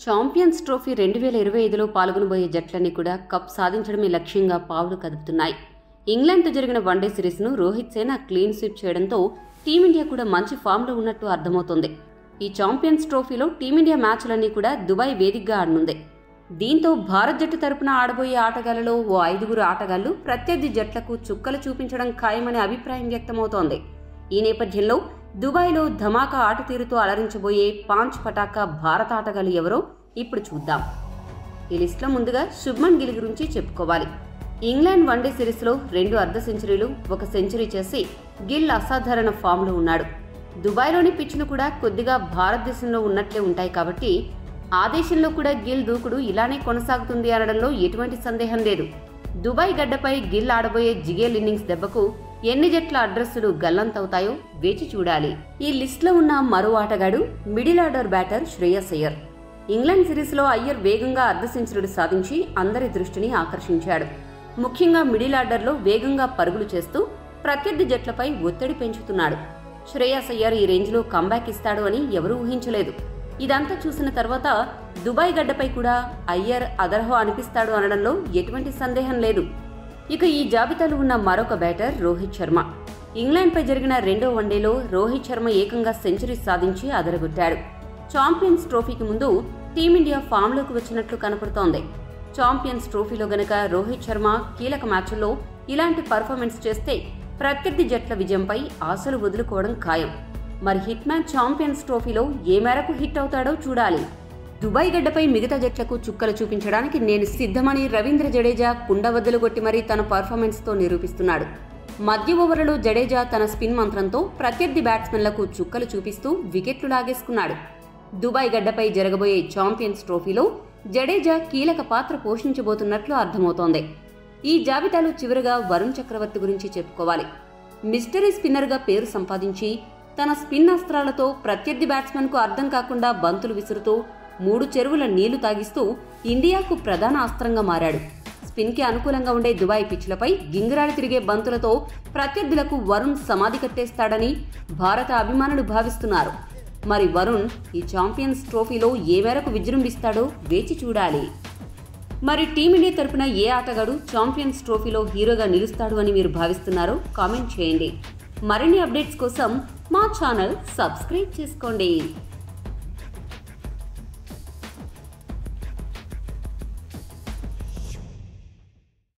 Champions trophy 2025లో పాల్గొనబోయే జట్లన్నీ కూడా cup సాధించడమే లక్ష్యంగా పావులు కదుపుతున్నాయి. ఇంగ్లాండ్తో జరిగిన వన్డే సిరీస్ను రోహిత్ సేన క్లీన్ స్వీప్ చేయడంతో టీమిండియా కూడా మంచి ఫామ్లో ఉన్నట్టు అర్థమవుతోంది. ఈ ఛాంపియన్స్ ట్రోఫీలో టీమిండియా మ్యాచ్లన్నీ కూడా దుబాయ్ వేదికగా ఆడనుంది. దీంతో భారత్ జట్టు తరపున ఆడబోయే ఆటగాళ్లలో ఓ 5గురు ఆటగాళ్లు ప్రత్యర్థి జట్లకు చుక్కలు చూపించడం ఖాయమనే అభిప్రాయం వ్యక్తమవుతోంది. ఈ నేపథ్యంలో దుబాయ్లో ధమాకా ఆటతీరుతో అలరించబోయే పాంచ్ పటాకా భారత ఆటగాళ్లు ఎవరో ఇప్పుడు చూద్దాం. ఈ లిస్టులో ముందుగా శుభ్మన్ గిల్ గురించి చెప్పుకోవాలి. ఇంగ్లాండ్ వన్డే సిరీస్లో 2 అర్ధ సెంచరీలు, 1 సెంచరీ చేసి గిల్ అసాధారణ ఫామ్లో ఉన్నాడు. దుబాయ్లోని పిచ్లు కూడా కొద్దిగా భారతదేశంలో ఉన్నట్లే ఉంటాయి కాబట్టి ఆ దేశంలో కూడా గిల్ దూకుడు ఇలానే కొనసాగుతుంది అనడంలో ఎటువంటి సందేహం లేదు. దుబాయ్ గడ్డపై గిల్ ఆడబోయే జిగేల్ ఇన్నింగ్స్ దెబ్బకు ఎన్ని జట్ల అడ్రస్సులు గల్లంతవుతాయో వేచి చూడాలి. ఈ లిస్టులో ఉన్న మరో ఆటగాడు middle order batter Shreyas Iyer. England సిరీస్లో అయ్యర్ వేగంగా అర్ధ సెంచరీలు సాధించి అందరి దృష్టిని ఆకర్షించాడు. ముఖ్యంగా మిడిల్ ఆర్డర్లో వేగంగా పరుగులు చేస్తూ ప్రత్యర్థి జట్లపై ఒత్తిడి పెంచుతున్నాడు. శ్రేయస్ అయ్యర్ ఈ రేంజ్లో కంబ్యాక్ ఇస్తాడు అని ఎవరూ ఊహించలేదు. ఇదంతా చూసిన తర్వాత దుబాయ్ గడ్డపై కూడా అయ్యర్ అదర్హో అనిపిస్తాడు అనడంలో ఎటువంటి సందేహం లేదు. ఇక ఈ జాబితాలో ఉన్న మరొక బ్యాటర్ రోహిత్ శర్మ. ఇంగ్లాండ్పై జరిగిన 2వ వన్డేలో రోహిత్ శర్మ ఏకంగా సెంచరీ సాధించి అదరగొట్టాడు. ఛాంపియన్స్ ట్రోఫీకి ముందు టీమిండియా ఫామ్లోకి వచ్చినట్లు కనపడుతోంది. ఛాంపియన్స్ ట్రోఫీలో గనక రోహిత్ శర్మ కీలక మ్యాచ్ల్లో ఇలాంటి పర్ఫార్మెన్స్ చేస్తే ప్రత్యర్థి జట్ల విజయంపై ఆశలు వదులుకోవడం ఖాయం. మరి హిట్ మ్యాన్ ఛాంపియన్స్ ట్రోఫీలో ఏ మేరకు హిట్ అవుతాడో చూడాలి. దుబాయ్ గడ్డపై మిగతా జట్లకు చుక్కలు చూపించడానికి నేను సిద్ధమని రవీంద్ర జడేజా కుండవద్దలు కొట్టి మరీ తన పర్ఫార్మెన్స్తో నిరూపిస్తున్నాడు. మధ్య ఓవర్లలో జడేజా తన స్పిన్ మంత్రంతో ప్రత్యర్థి బ్యాట్స్మెన్లకు చుక్కలు చూపిస్తూ వికెట్లు లాగేసుకున్నాడు. దుబాయ్ గడ్డపై జరగబోయే ఛాంపియన్స్ ట్రోఫీలో జడేజా కీలక పాత్ర పోషించబోతున్నట్లు అర్థమవుతోంది. ఈ జాబితాలో చివరగా వరుణ్ చక్రవర్తి గురించి చెప్పుకోవాలి. మిస్టరీ స్పిన్నర్గా పేరు సంపాదించి తన స్పిన్ అస్త్రాలతో ప్రత్యర్థి బ్యాట్స్మెన్కు అర్థం కాకుండా బంతులు విసురుతూ 3 చెరువుల నీళ్లు తాగిస్తూ ఇండియాకు ప్రధాన అస్త్రంగా మారాడు. స్పిన్కి అనుకూలంగా ఉండే దుబాయ్ పిచ్లపై గింగిరాలు తిరిగే బంతులతో ప్రత్యర్థులకు వరుణ్ సమాధి కట్టేస్తాడని భారత అభిమానులు భావిస్తున్నారు. మరి వరుణ్ ఈ ఛాంపియన్స్ ట్రోఫీలో ఏ మేరకు విజృంభిస్తాడో వేచి చూడాలి. మరి టీమిండియా తరపున ఏ ఆటగాడు ఛాంపియన్స్ ట్రోఫీలో హీరోగా నిలుస్తాడు అని మీరు భావిస్తున్నారో కామెంట్ చేయండి. మరిన్ని అప్డేట్స్ కోసం మా ఛానల్ సబ్స్క్రైబ్ చేసుకోండి.